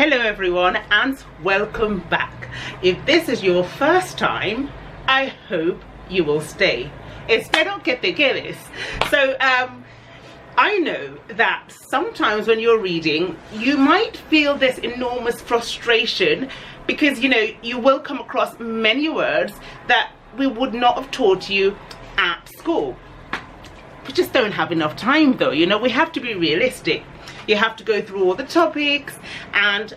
Hello everyone and welcome back. If this is your first time, I hope you will stay. Espero que te quedes. So I know that sometimes when you're reading, you might feel this enormous frustration because you will come across many words that we would not have taught you at school. We just don't have enough time though, we have to be realistic. You have to go through all the topics, and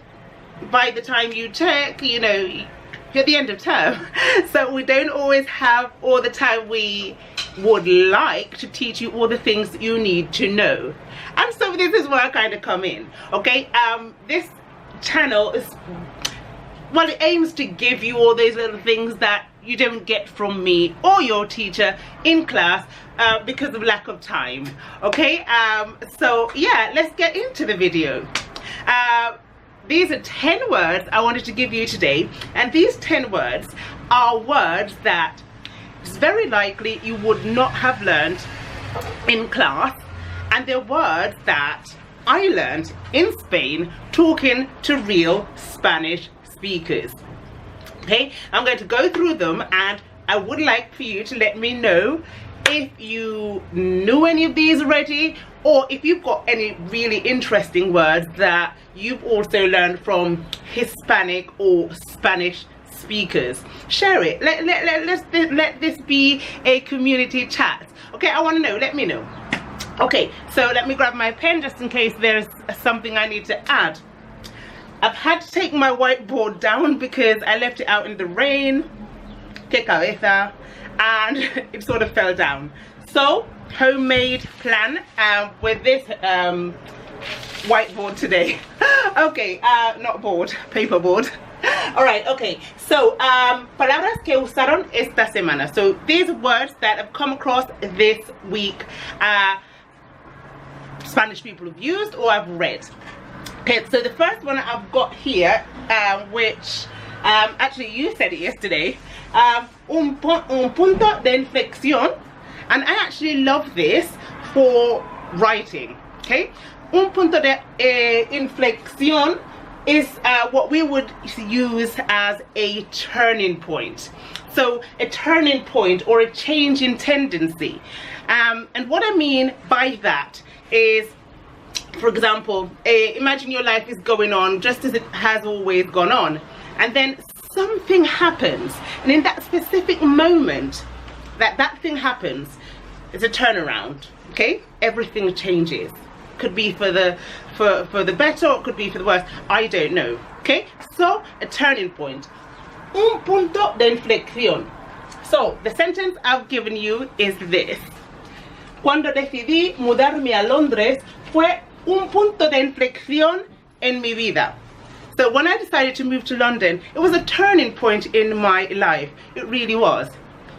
by the time you check, you're at the end of term. So we don't always have all the time we would like to teach you all the things that you need to know. And so this is where I kind of come in, okay? This channel is, well, it aims to give you all those little things that you don't get from me or your teacher in class because of lack of time, okay? So yeah, let's get into the video. These are 10 words I wanted to give you today, and these 10 words are words that it's very likely you would not have learned in class, and they're words that I learned in Spain talking to real Spanish speakers. Okay, I'm going to go through them, and I would like for you to let me know if you knew any of these already, or if you've got any really interesting words that you've also learned from Hispanic or Spanish speakers. Share it. Let this be a community chat. Okay, I want to know. Let me know. Okay, so let me grab my pen just in case there's something I need to add. I've had to take my whiteboard down because I left it out in the rain, que cabeza, and it sort of fell down. So, homemade plan with this whiteboard today. Okay, not board, paper board. Alright, okay, so palabras que usaron esta semana. So these are words that have come across this week, Spanish people have used or I've read. Okay, so the first one I've got here, which actually you said it yesterday, un punto de inflexión, and I actually love this for writing. Okay, un punto de inflexión is what we would use as a turning point. So a turning point or a change in tendency, and what I mean by that is, for example, imagine your life is going on just as it has always gone on, and then something happens, and in that specific moment that thing happens, it's a turnaround. Okay, everything changes. Could be for the better, or it could be for the worse, I don't know. Okay, so a turning point, un punto de inflexión. So the sentence I've given you is this: cuando decidí mudarme a Londres fue un punto de inflexión en mi vida. So when I decided to move to London, it was a turning point in my life. It really was.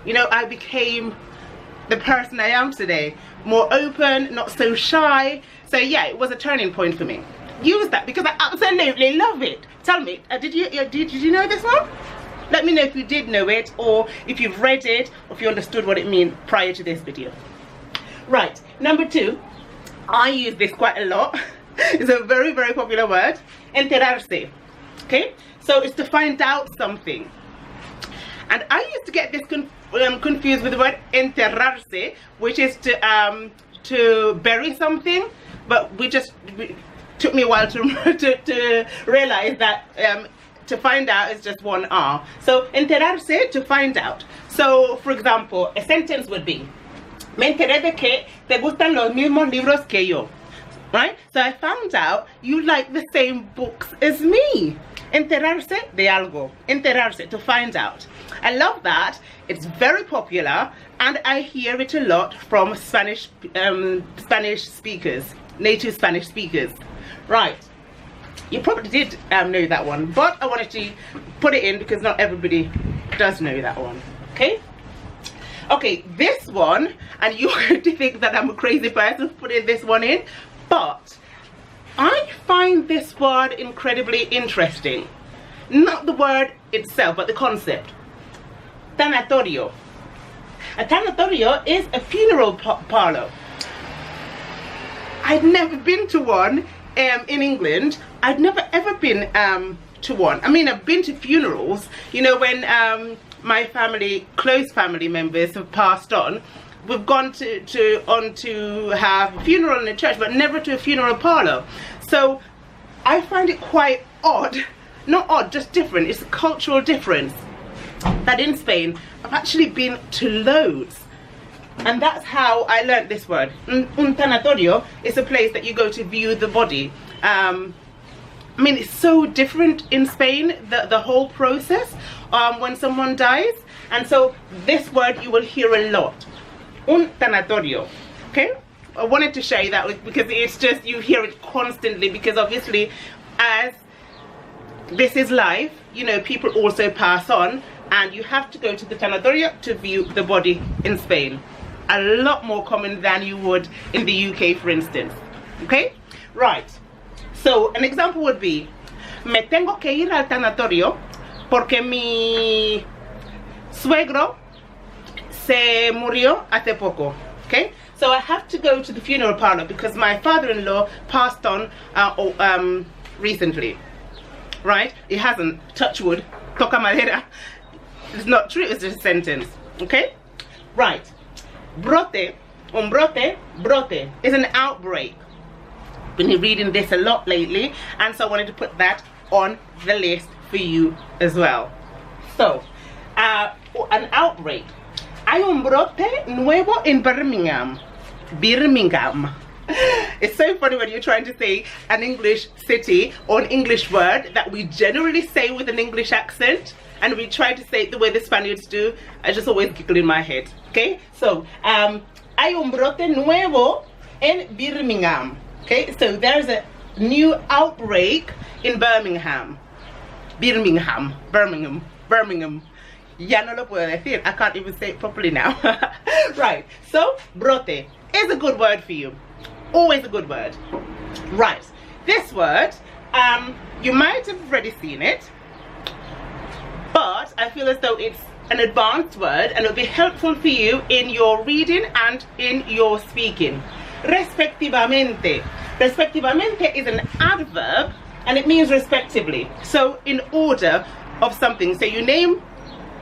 I became the person I am today, more open, not so shy. So yeah, it was a turning point for me. Use that because I absolutely love it. Tell me, did you know this one? Let me know if you did know it, or if you've read it, or if you understood what it means prior to this video. Right, number 2, I use this quite a lot. It's a very, very popular word, enterarse. Okay, so it's to find out something. And I used to get this confused with the word enterrarse, which is to bury something, but it took me a while to realize that to find out is just one R. So enterarse, to find out. So for example, a sentence would be: me enteré de que te gustan los mismos libros que yo. Right? So I found out you like the same books as me. Enterarse de algo. Enterarse, to find out. I love that. It's very popular, and I hear it a lot from Spanish speakers, native Spanish speakers. Right. You probably did know that one, but I wanted to put it in because not everybody does know that one. Okay? Okay, this one, and you're going to think that I'm a crazy person for putting this one in, but I find this word incredibly interesting. Not the word itself, but the concept. Tanatorio. A tanatorio is a funeral parlor. I'd never been to one in England. I'd never ever been to one. I mean, I've been to funerals, you know, when my family, close family members have passed on. We've gone to have a funeral in a church, but never to a funeral parlor. So I find it quite odd, not odd, just different. It's a cultural difference that in Spain I've actually been to loads, and that's how I learned this word. Un tanatorio is a place that you go to view the body. I mean, it's so different in Spain, the whole process when someone dies, and so this word you will hear a lot. Un tanatorio. Okay, I wanted to show you that because it's just, you hear it constantly, because obviously as this is life, you know, people also pass on, and you have to go to the tanatorio to view the body in Spain. A lot more common than you would in the UK, for instance. Okay, right. So an example would be, me tengo que ir al tanatorio porque mi suegro se murió hace poco. Okay, so I have to go to the funeral parlor because my father-in-law passed on recently. Right? It hasn't. Touch wood. Toca madera. It's not true. It's just a sentence. Okay? Right. Brote. Un brote. Brote is an outbreak. Been reading this a lot lately, and so I wanted to put that on the list for you as well. So, an outbreak. Hay un brote nuevo en Birmingham. Birmingham. It's so funny when you're trying to say an English city or an English word that we generally say with an English accent, and we try to say it the way the Spaniards do. I just always giggle in my head. Okay, so hay un brote nuevo en Birmingham. Okay, so there's a new outbreak in Birmingham. Birmingham. Ya no lo puedo decir. I can't even say it properly now. Right, so brote is a good word for you. Always a good word. Right, this word, you might have already seen it, but I feel as though it's an advanced word and it'll be helpful for you in your reading and in your speaking. Respectivamente. Respectivamente is an adverb and it means respectively. So in order of something. So you name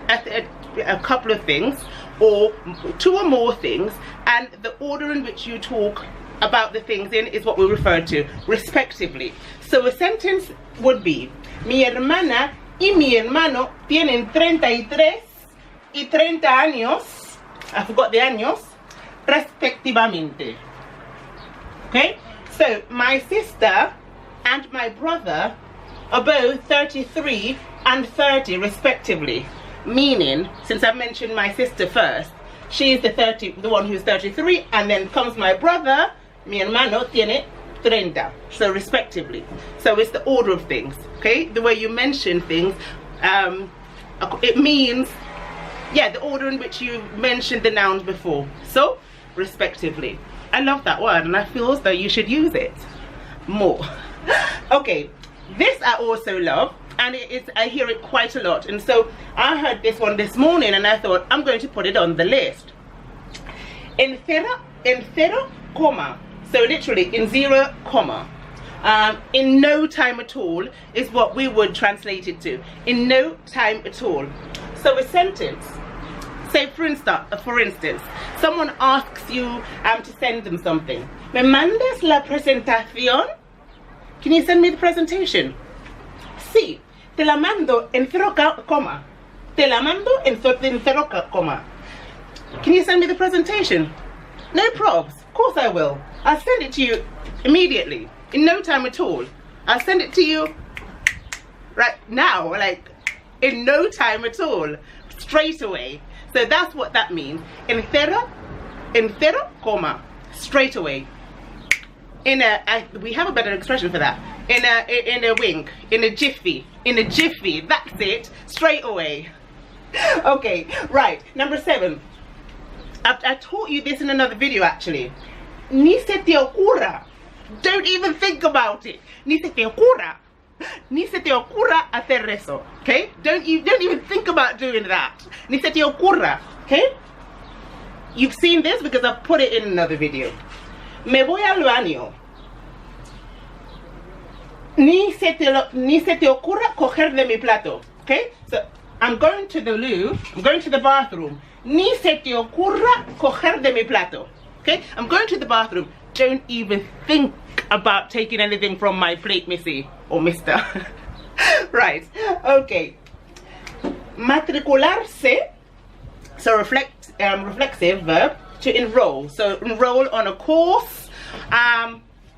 a couple of things or two or more things, and the order in which you talk about the things in is what we refer to respectively. So a sentence would be: mi hermana y mi hermano tienen 33 y 30 años, I forgot the años, respectivamente. Okay, so my sister and my brother are both 33 and 30 respectively. Meaning, since I mentioned my sister first, she is the one who's 33, and then comes my brother, mi hermano tiene 30, so respectively. So it's the order of things, okay? The way you mention things, it means, yeah, the order in which you mentioned the nouns before. So, respectively. I love that word, and I feel as though you should use it more. Okay, this I also love, and I hear it quite a lot, and so I heard this one this morning and I thought I'm going to put it on the list. En cero coma, so literally in 0 comma. In no time at all is what we would translate it to. In no time at all. So a sentence, say for instance, someone asks you to send them something. ¿Me mandas la presentación? Can you send me the presentation? Sí, te la mando en 0 coma. Te la mando en 0 coma. Can you send me the presentation? No probs. Of course I will. I'll send it to you immediately. In no time at all. I'll send it to you right now. Like, in no time at all. Straight away. So that's what that means. En cero coma. Straight away. We have a better expression for that. In a wink, in a jiffy, that's it, straight away. Okay, right, number 7. I taught you this in another video actually. Ni se te ocurra. Don't even think about it. Ni se te ocurra. Ni se te ocurra hacer eso. Okay? Don't even think about doing that. Ni se te ocurra. Okay? You've seen this because I've put it in another video. Me voy al baño. Ni se te ocurra coger de mi plato. Okay? So I'm going to the loo. I'm going to the bathroom. Ni se te ocurra coger de mi plato. Okay? I'm going to the bathroom. Don't even think about taking anything from my plate, missy or mister. Right. Okay. Matricularse. So reflexive verb, to enroll. So enroll on a course.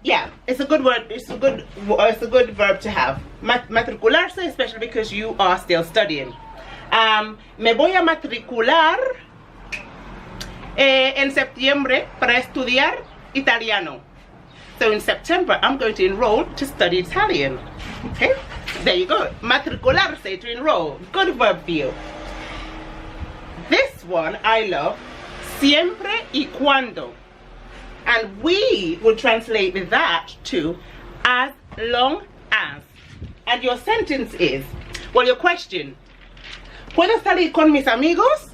Yeah, it's a good word. It's a good verb to have. Matricularse, especially because you are still studying. Me voy a matricular en septiembre para estudiar italiano. So in September, I'm going to enroll to study Italian. Okay, there you go. Matricularse, to enroll. Good verb for you. This one I love. Siempre y cuando. And we will translate that to as long as. And your sentence is, well, your question, ¿Puedo salir con mis amigos?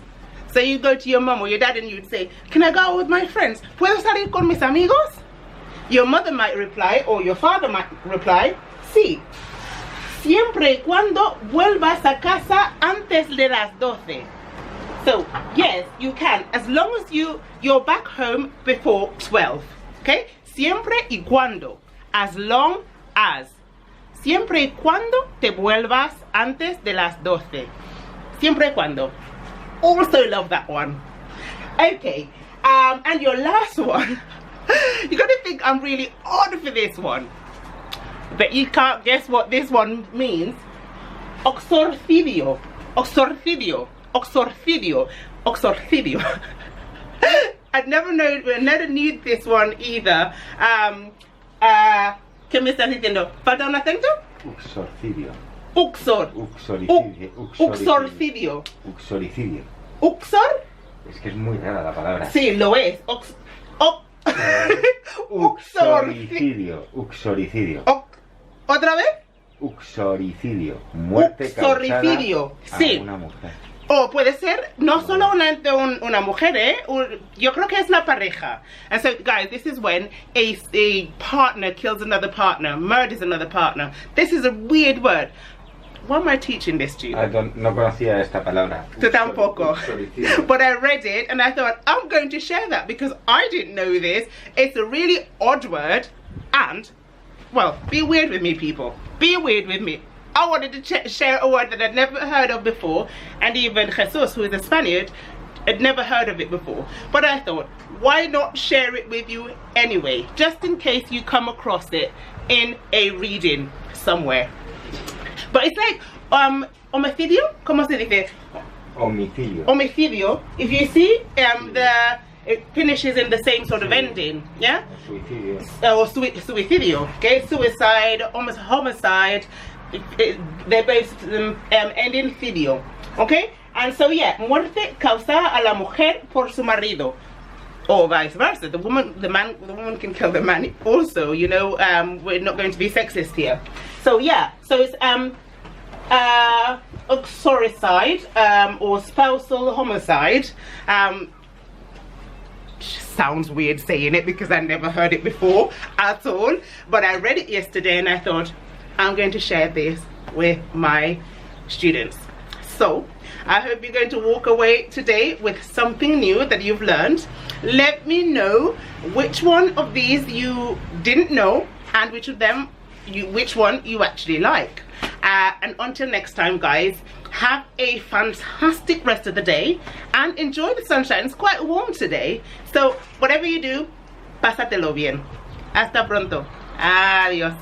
So you go to your mom or your dad and you'd say, can I go out with my friends? ¿Puedo salir con mis amigos? Your mother might reply, or your father might reply, sí. Siempre y cuando vuelvas a casa antes de las 12. So, yes, you can, as long as you're back home before 12. Okay? Siempre y cuando. As long as. Siempre y cuando te vuelvas antes de las 12. Siempre y cuando. Also love that one. Okay, and your last one. You're gonna think I'm really odd for this one, but you can't guess what this one means. Uxoricidio. Uxoricidio. Uxoricidio. Uxoricidio. I never knew this one either. ¿Qué me estás diciendo? ¿Falta un acento? Uxoricidio. Uxoricidio. Uxoricidio. Uxoricidio. ¿Uxor? Es que es muy rara la palabra. Sí, lo es. Uxoricidio. Uxoricidio. ¿Otra vez? Uxoricidio. Muerte Uxoricidio. causada Sí. a una mujer. O puede ser no solo una mujer, yo creo que es la pareja. And so, guys, this is when a partner kills another partner, murders another partner. This is a weird word. Why am I teaching this to you? No conocía esta palabra. Tú tampoco. Uxoricidio. But I read it and I thought, I'm going to share that because I didn't know this. It's a really odd word. And, well, be weird with me, people. Be weird with me. I wanted to share a word that I'd never heard of before, and even Jesus, who is a Spaniard, had never heard of it before. But I thought, why not share it with you anyway, just in case you come across it in a reading somewhere. But it's like homicidio. ¿Cómo se dice? Homicidio. Homicidio. If you see it finishes in the same sort of ending, yeah? Suicidio. Or suicidio. Okay, suicide, homicide. They both end in cidio. Okay, and so yeah, muerte causada a la mujer por su marido, or vice versa. The woman can kill the man also. You know, we're not going to be sexist here. So yeah, so it's uxoricide or spousal homicide. Sounds weird saying it because I never heard it before at all, but I read it yesterday and I thought, I'm going to share this with my students. So I hope you're going to walk away today with something new that you've learned. Let me know which one of these you didn't know and which one you actually like. And until next time, guys, have a fantastic rest of the day and enjoy the sunshine. It's quite warm today, so whatever you do, pásatelo bien. Hasta pronto. Adiós.